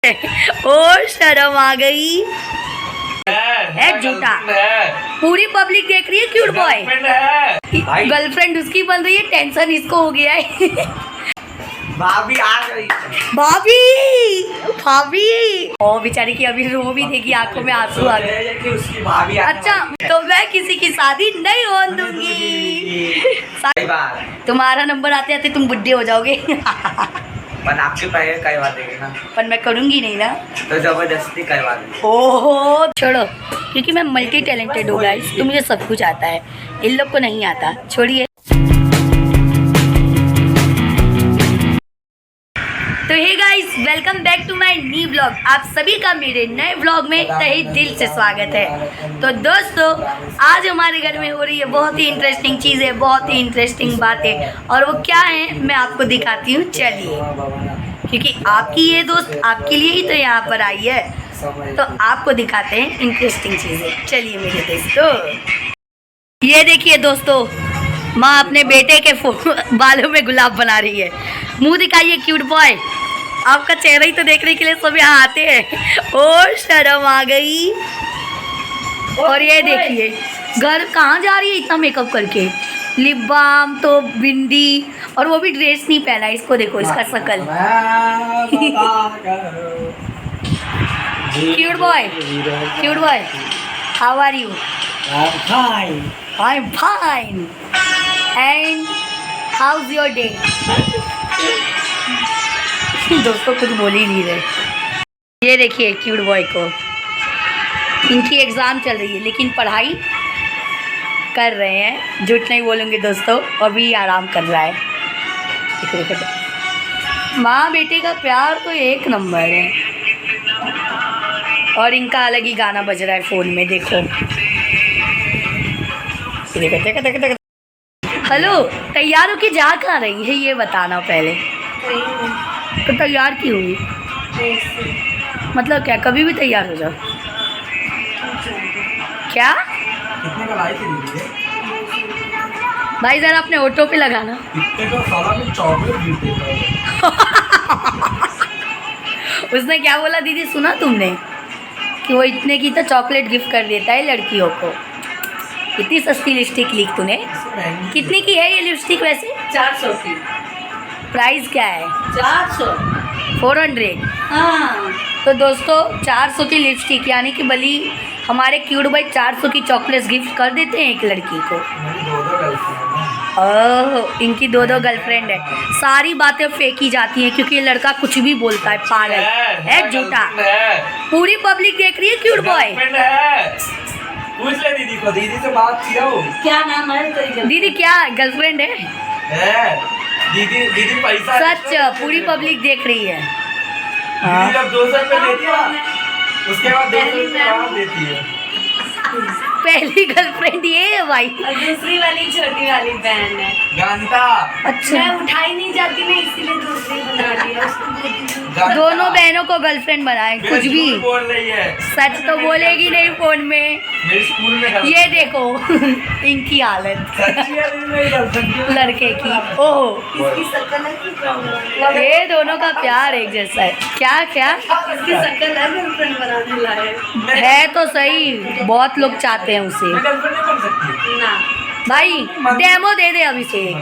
ओ शर्म आ गई है झूठा। पूरी पब्लिक देख रही है क्यूट बॉय। गर्लफ्रेंड उसकी बन रही है, टेंशन इसको हो गया है। भाभी आ गई। भाभी भाभी ओ बेचारी की अभी रो भी देगी, आंखों में आंसू आ गए। उसकी भाभी अच्छा तो मैं किसी की शादी नहीं होने दूंगी। तुम्हारा नंबर आते आते तुम बुढ़े हो जाओगे। पर आपके पैसे करवा देंगे ना। पर मैं करूंगी नहीं ना, तो जबरदस्ती करवा देंगे। ओहो छोड़ो, क्योंकि मैं मल्टी टैलेंटेड हूँ गाइस, तो मुझे सब कुछ आता है, इन लोग को नहीं आता। छोड़िए। तो hey guys, welcome back to my new blog. आप सभी का मेरे नए ब्लॉग में तहे दिल से स्वागत है। तो दोस्तों, आज हमारे घर में हो रही है बहुत ही इंटरेस्टिंग चीज़ें, बहुत ही इंटरेस्टिंग बातें, और वो क्या है मैं आपको दिखाती हूँ। चलिए, क्योंकि आपकी ये दोस्त आपके लिए ही तो यहाँ पर आई है, तो आपको दिखाते हैं इंटरेस्टिंग चीज़ें। चलिए मेरे दोस्तों, ये देखिए दोस्तों, माँ अपने बेटे के बालों में गुलाब बना रही है। मुंह दिखाइए क्यूट बॉय, आपका चेहरा ही तो देखने के लिए सब यहाँ आते हैं। ओ शर्म आ गई। और ये देखिए, घर कहाँ जा रही है इतना मेकअप करके, लिप बाम तो बिंदी, और वो भी ड्रेस नहीं पहना। इसको देखो, इसका शकल। Cute boy, cute boy, how are you? I'm fine. And how's your day? दोस्तों कुछ बोल ही नहीं रहे। ये देखिए क्यूट बॉय को, इनकी एग्ज़ाम चल रही है लेकिन पढ़ाई कर रहे हैं, झूठ नहीं बोलूँगी दोस्तों, अभी आराम कर रहा है। माँ बेटे का प्यार तो एक नंबर है, और इनका अलग ही गाना बज रहा है फ़ोन में। देखो हेलो, तैयार हो के जा कहाँ रही है ये बताना पहले। तो तैयार क्यों हुई? मतलब क्या, कभी भी तैयार हो जाओ क्या? कितने का लाई थी दीदी? भाई जरा अपने ऑटो पे लगाना। कितने का साला में चॉकलेट गिफ्ट देता है। उसने क्या बोला दीदी, सुना तुमने? कि वो इतने की तो चॉकलेट गिफ्ट कर देता है लड़कियों को। इतनी सस्ती लिपस्टिक ली तूने? कितने की है ये लिपस्टिक वैसे? 400 की। प्राइस क्या है? 400। 400। हाँ। तो दोस्तों 400 की लिपस्टिक, यानी कि भली हमारे क्यूट बॉय 400 की चॉकलेट्स गिफ्ट कर देते हैं एक लड़की को। मेरी दो गर्लफ्रेंड है। ओह, इनकी दो गर्लफ्रेंड है। सारी बातें फेंकी जाती हैं क्योंकि ये लड़का कुछ भी बोलता है, पागल है, झूठा। पूरी पब्लिक देख रही है क्यूट बॉय। पूछ ले दीदी को, दीदी से बात किया हो। क्या नाम है? दीदी क्या गर्लफ्रेंड है? दीदी पैसा सच, पूरी पब्लिक देख रही है। दीदी जब 200 रुपये देती है, उसके बाद 200 रुपये देती है। पहली गर्लफ्रेंड ये है भाई। और दूसरी वाली छोटी वाली बहन है। घंटा। अच्छा, मैं उठाई नहीं जाती ना, इसीलिए दूसरी बना लिया उसको। दोनों बहनों को गर्लफ्रेंड बनाए। कुछ भी बोल रही है, सच तो बोलेगी नहीं फोन में। मेरे स्कूल में ये देखो इनकी हालत सच्ची है, मेरी गर्लफ्रेंड लड़के की। ओह, इसकी शक्ल है कि ये दोनों का प्यार एक जैसा है। क्या क्या इसकी शक्ल है, गर्लफ्रेंड बनाने लायक है तो सही, बहुत लोग चाहते हैं उसे। मैं गर्लफ्रेंड नहीं बन सकती ना। भाई डेमो दे दे अभिषेक।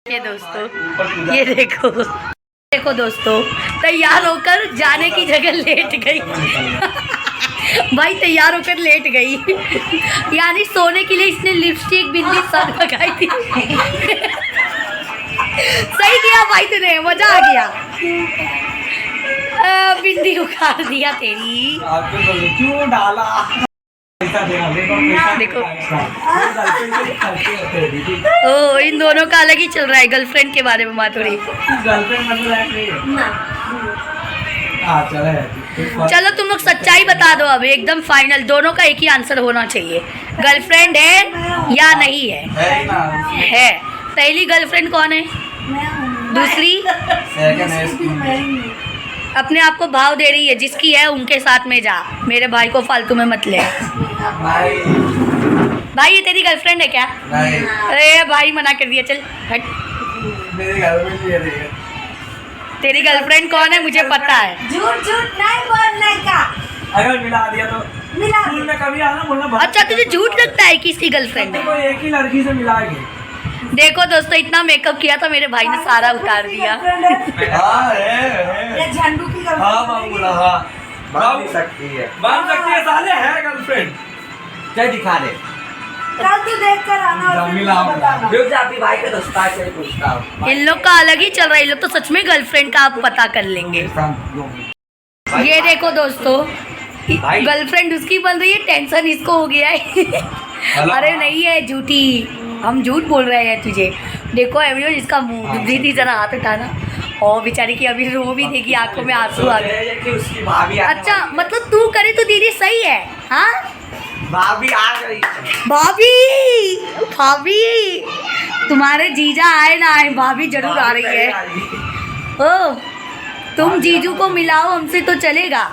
ये दोस्तों, ये देखो देखो दोस्तों, तैयार होकर जाने की जगह लेट गई। भाई तैयार होकर लेट गई, यानी सोने के लिए इसने लिपस्टिक बिंदी सब लगाई थी। सही किया भाई तूने, मजा आ गया। बिंदी उखाड़ दिया तेरी। आपको क्यों डाला? पैसा देना, देखो। दीदी ओ, इन दोनों का अलग ही चल रहा है गर्लफ्रेंड के बारे में बात हो रही। गर्लफ्रेंड मतलब है ना। हाँ चले। चलो तुम लोग सच्चाई बता दो अब, एकदम फाइनल। दोनों का एक ही आंसर होना चाहिए, गर्लफ्रेंड है या नहीं है? है ना? है। पहली गर्लफ्रेंड कौन है? दूसरी? सेकंड है इसकी। अपने आप को भाव दे रही है, जिसकी है उनके साथ में जा, मेरे भाई को फालतू में मत ले। नहीं भाई ये तेरी गर्लफ्रेंड है क्या? नहीं, अरे भाई मना कर दिया, चल हट। मेरे घर में भी है। तेरी गर्लफ्रेंड कौन है मुझे पता है। झूठ झूठ नहीं बोलने का। अगर मिला दिया तो मिला स्कूल में कभी आना बोलना बंद अच्छा कर तुझे दो। झूठ लगता है कि इसकी गर्लफ्रेंड है? तो एक ही लड़की से मिला के। देखो दोस्तों इतना मेकअप किया था मेरे भाई ने सारा उतार दिया। हाँ है। ये झंडू की गर्लफ्रेंड हाँ मामूला हाँ बन भी सकती है। बन सकती है साले है गर्लफ्रेंड। क्या दिखा दे? कल तू देख कर आना और फिर मिला मुझे बताना। रुक जा, अभी भाई के दोस्तार से पूछता हूँ। इन लोग का अलग ही चल रहा है। इन लोग तो सच में गर्लफ्रेंड का आप पता कर लेंगे। ये देखो दोस्तों भाई। गर्लफ्रेंड उसकी बन रही है, टेंशन इसको हो गया है। अरे नहीं है झूठी, हम झूठ बोल रहे हैं तुझे। देखो एवरीवन इसका मुंह दीदी जरा हाथ उठाना। और बेचारी की अभी रो भी देगी, आंखों में आंसू आ गए। कि उसकी भाभी आने अच्छा वाली मतलब तू करे तो दीदी सही है। हाँ है। भाभी आ गई। भाभी भाभी तुम्हारे जीजा आए ना आए भाभी जरूर आ रही है। ओ तुम जीजू को मिलाओ हमसे तो चलेगा,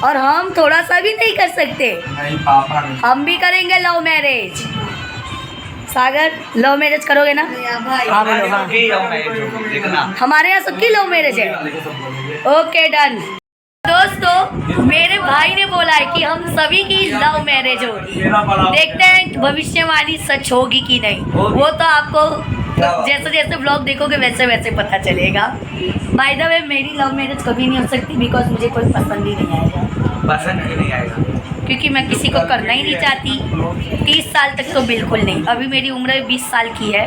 और हम थोड़ा सा भी नहीं कर सकते। नहीं पापा नहीं। हम भी करेंगे लव मैरिज। सागर लव मैरिज करोगे ना? भाई हाँ बोलो हाँ। की जाऊँ मैं जो, देखना। हमारे यहाँ सबकी लव मैरिज है। Okay done. दोस्तों मेरे भाई ने बोला है कि हम सभी की लव मैरिज होगी। देखते हैं भविष्यवाणी सच होगी कि नहीं। वो तो आपको जैसे जैसे ब्लॉग देखोगे वैसे वैसे पता चलेगा। बाय द वे मेरी लव मैरिज कभी नहीं हो सकती बिकॉज मुझे कोई पसंद ही नहीं आएगा, पसंद क्यों नहीं आएगा? क्योंकि मैं किसी को करना ही नहीं चाहती। 30 साल तक तो बिल्कुल नहीं। अभी मेरी उम्र 20 साल की है,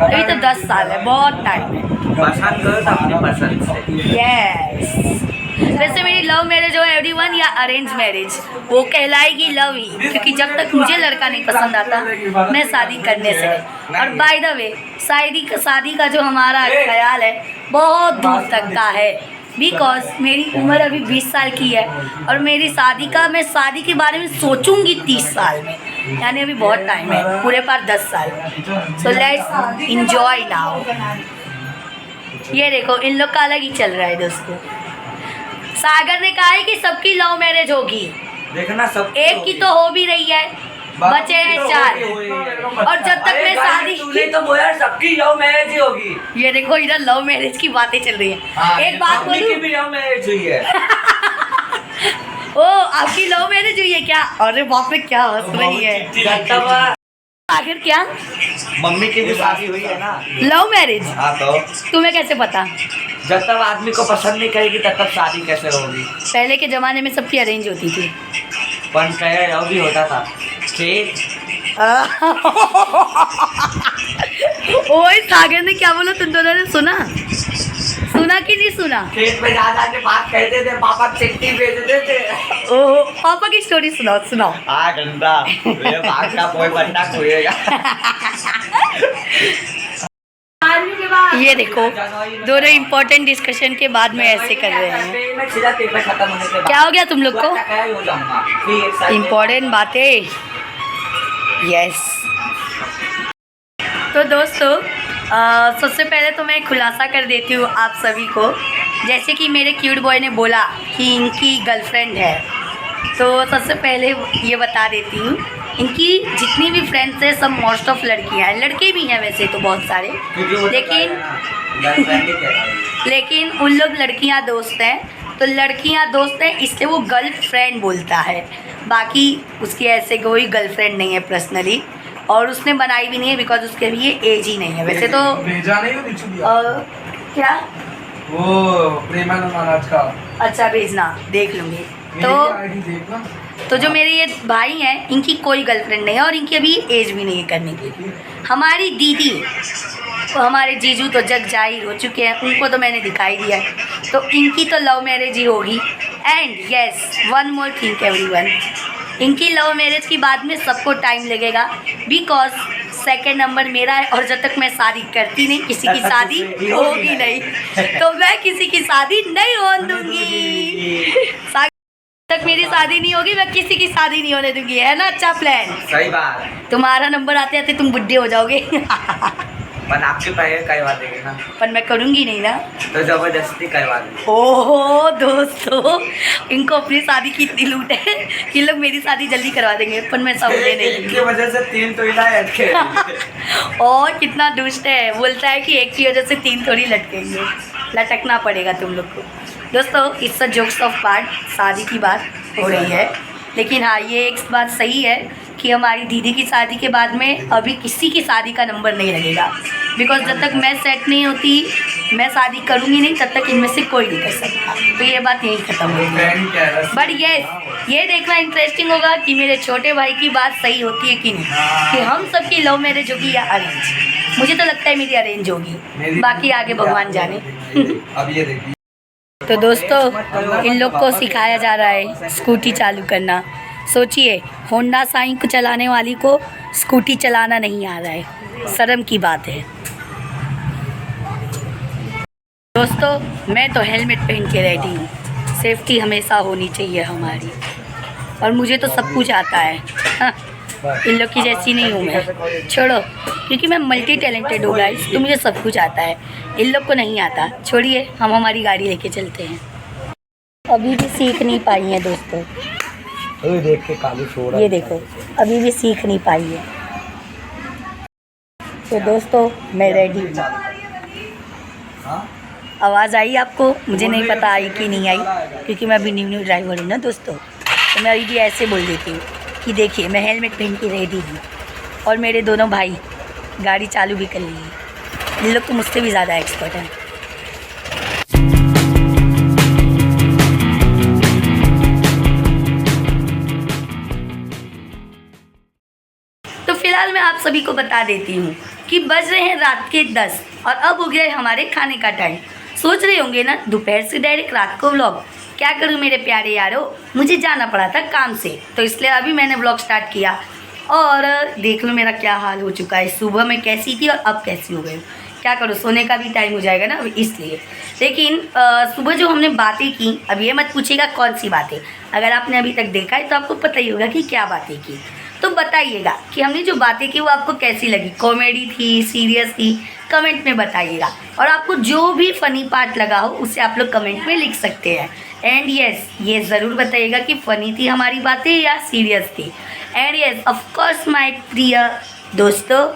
अभी तो 10 साल है, बहुत टाइम है। पसंद करो तो अपनी पसंद से। यस वैसे मेरी लव मैरिज हो एवरीवन या अरेंज मैरिज वो कहलाएगी लव ही, क्योंकि जब तक मुझे लड़का नहीं पसंद आता मैं शादी करने से नहीं। और बाय द वे शादी का जो हमारा ख्याल है बहुत दूर तक का है, बिकॉज मेरी उम्र अभी 20 साल की है और मेरी मैं शादी के बारे में सोचूंगी 30 साल में, यानी अभी बहुत टाइम है, पूरे पार 10 साल। So let's enjoy now. ये देखो इन लोग का अलग ही चल रहा है दोस्तों। सागर ने कहा है कि सबकी लव मैरिज होगी, देखना सब एक की तो हो भी रही है, बचे हैं 4। और जब तक मैं शादी तूने तो बोला सबकी लव मैरिज ही होगी। ये देखो इधर लव मैरिज की बातें चल रही है। एक बात अपनी की बोलूं, भी लव मैरिज हुई है। ओ आपकी लव मैरिज हुई है क्या? अरे बाप रे क्या हंस रही है सागर। क्या मम्मी की भी शादी हुई है ना? Love marriage? हाँ तो तुम्हें कैसे पता? जब तक आदमी को पसंद नहीं करेगी तब तक शादी कैसे होगी? पहले के जमाने में सबकी अरेंज होती थी। पण कहे लव भी होता था। खेत ओए सागर ने क्या बोला तुम दोनों ने सुना कि नहीं सुना? खेत में जा के बात कहते थे, पापा चिट्ठी भेजते थे। ओह पापा की स्टोरी सुनाओ। हाँ गंदा ये बात का कोई बंदा खोएगा। ये देखो दोनों इम्पोर्टेंट डिस्कशन के बाद में ऐसे कर रहे हैं। मैं सीधा पेपर खत्म होने के बाद क्या हो गया तुम लोग को? हो जाऊंगा फिर एक साल इम्पोर्टेंट बातें। यस तो दोस्तों सबसे पहले तो मैं खुलासा कर देती हूँ आप सभी को, जैसे कि मेरे क्यूट बॉय ने बोला कि इनकी गर्लफ्रेंड है, तो सबसे पहले ये बता देती हूँ इनकी जितनी भी फ्रेंड्स हैं सब मोस्ट ऑफ लड़कियाँ हैं, लड़के भी हैं वैसे तो बहुत सारे, लेकिन उन लोग लड़कियाँ दोस्त हैं, तो लड़कियाँ दोस्त हैं इसलिए वो गर्लफ्रेंड बोलता है, बाकी उसकी ऐसे कोई गर्लफ्रेंड नहीं है पर्सनली, और उसने बनाई भी नहीं है बिकॉज उसके अभी ये एज ही नहीं है वैसे तो। भेजा नहीं हो बिच्छू दिया क्या वो प्रेमानंद महाराज का अच्छा भेजना देख लूँगी। मेरी आईडी देखना। तो जो मेरे ये भाई हैं इनकी कोई गर्लफ्रेंड नहीं है और इनकी अभी एज भी नहीं है करने की। हमारी दीदी तो हमारे जीजू तो जग जाहिर हो चुके हैं, उनको तो मैंने दिखाई दिया है, तो इनकी तो लव मैरिज ही होगी। And yes one more thing everyone, इनकी लव मैरिज की बाद में सबको टाइम लगेगा बिकॉज सेकंड नंबर मेरा है, और जब तक मैं शादी करती नहीं किसी की शादी होगी नहीं, तो मैं किसी की शादी नहीं होने दूंगी। तक मेरी शादी नहीं होगी मैं किसी की शादी नहीं होने दूंगी, है ना? अच्छा प्लान। सही बात। तुम्हारा नंबर आते आते तुम बुढ़े हो जाओगे। पर आपके पहले करवा देंगे ना? पर मैं करूँगी नहीं ना, तो जबरदस्ती करवा देंगे। ओहो दोस्तों इनको अपनी शादी की इतनी लूट है कि लोग मेरी शादी जल्दी करवा देंगे, पर मैं समझे नहीं इनकी वजह से 3 तोला लटके। और कितना दुष्ट है, बोलता है कि एक की वजह से 3 थोड़ी लटकेंगे। लटकना पड़ेगा तुम लोग को। दोस्तों it's a jokes of part, शादी की बात हो रही है, लेकिन हाँ ये एक बात सही है कि हमारी दीदी की शादी के बाद में अभी किसी की शादी का नंबर नहीं लगेगा, बिकॉज जब तक मैं सेट नहीं होती, मैं शादी करूँगी नहीं, तब तक इनमें से कोई नहीं कर सकता। तो ये बात यहीं ख़त्म होगी। बट ये देखना इंटरेस्टिंग होगा कि मेरे छोटे भाई की बात सही होती है कि नहीं, कि हम सबकी लव मैरिज होगी या अरेंज। मुझे तो लगता है मेरी अरेंज होगी, बाकी आगे भगवान जाने। अब ये देखिए, तो दोस्तों इन लोग को सिखाया जा रहा है स्कूटी चालू करना। सोचिए होंडा साइन को चलाने वाली को स्कूटी चलाना नहीं आ रहा है, शर्म की बात है। दोस्तों मैं तो हेलमेट पहन के रेडी हूँ, सेफ्टी हमेशा होनी चाहिए हमारी, और मुझे तो सब कुछ आता है। हाँ, इन लोग की जैसी नहीं हूँ मैं, छोड़ो, क्योंकि मैं मल्टी टैलेंटेड हूँ गाइस, तो मुझे सब कुछ आता है, इन लोग को नहीं आता। छोड़िए, हम हमारी गाड़ी लेके चलते हैं। अभी भी सीख नहीं पाई है दोस्तों, देख के काली छोड़ ये देखो अभी भी सीख नहीं पाई है। तो दोस्तों मैं रेडी हूँ। आवाज़ आई आपको? मुझे नहीं पता आई कि नहीं आई, क्योंकि मैं अभी न्यू ड्राइवर हूँ ना दोस्तों, तो मैं अभी भी ऐसे बोल देती हूँ कि देखिए मैं हेलमेट पहन के रेडी हूँ, और मेरे दोनों भाई गाड़ी चालू भी कर ली है। इन लोग तो मुझसे भी ज़्यादा एक्सपर्ट हैं। तो फिलहाल मैं आप सभी को बता देती हूँ कि बज रहे हैं रात के 10 और अब हो गया है हमारे खाने का टाइम। सोच रहे होंगे ना दोपहर से डायरेक्ट रात को व्लॉग, क्या करूँ मेरे प्यारे यारों, मुझे जाना पड़ा था काम से, तो इसलिए अभी मैंने व्लॉग स्टार्ट किया। और देख लो मेरा क्या हाल हो चुका है, सुबह में कैसी थी और अब कैसी हो गई। क्या करूँ, सोने का भी टाइम हो जाएगा ना इसलिए। लेकिन सुबह जो हमने बातें की, अब ये मत पूछिएगा कौन सी बातें, अगर आपने अभी तक देखा है तो आपको पता ही होगा कि क्या बातें की। तो बताइएगा कि हमने जो बातें की वो आपको कैसी लगी, कॉमेडी थी, सीरियस थी, कमेंट में बताइएगा। और आपको जो भी फ़नी पार्ट लगा हो उसे आप लोग कमेंट में लिख सकते हैं। एंड यस, ये ज़रूर बताइएगा कि फ़नी थी हमारी बातें या सीरियस थी। एंड यस ऑफकोर्स माय प्रिय दोस्तों,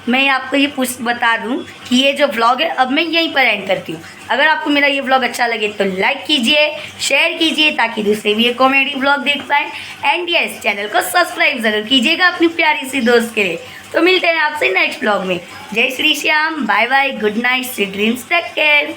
मैं आपको ये बता दूं कि ये जो व्लॉग है अब मैं यहीं पर एंड करती हूँ। अगर आपको मेरा ये व्लॉग अच्छा लगे तो लाइक कीजिए, शेयर कीजिए, ताकि दूसरे भी ये कॉमेडी व्लॉग देख पाएँ। एंड यस चैनल को सब्सक्राइब ज़रूर कीजिएगा अपनी प्यारी सी दोस्त के लिए। तो मिलते हैं आपसे नेक्स्ट व्लॉग में। Jai Shri Shyam, bye bye, good night, sweet dreams, take care.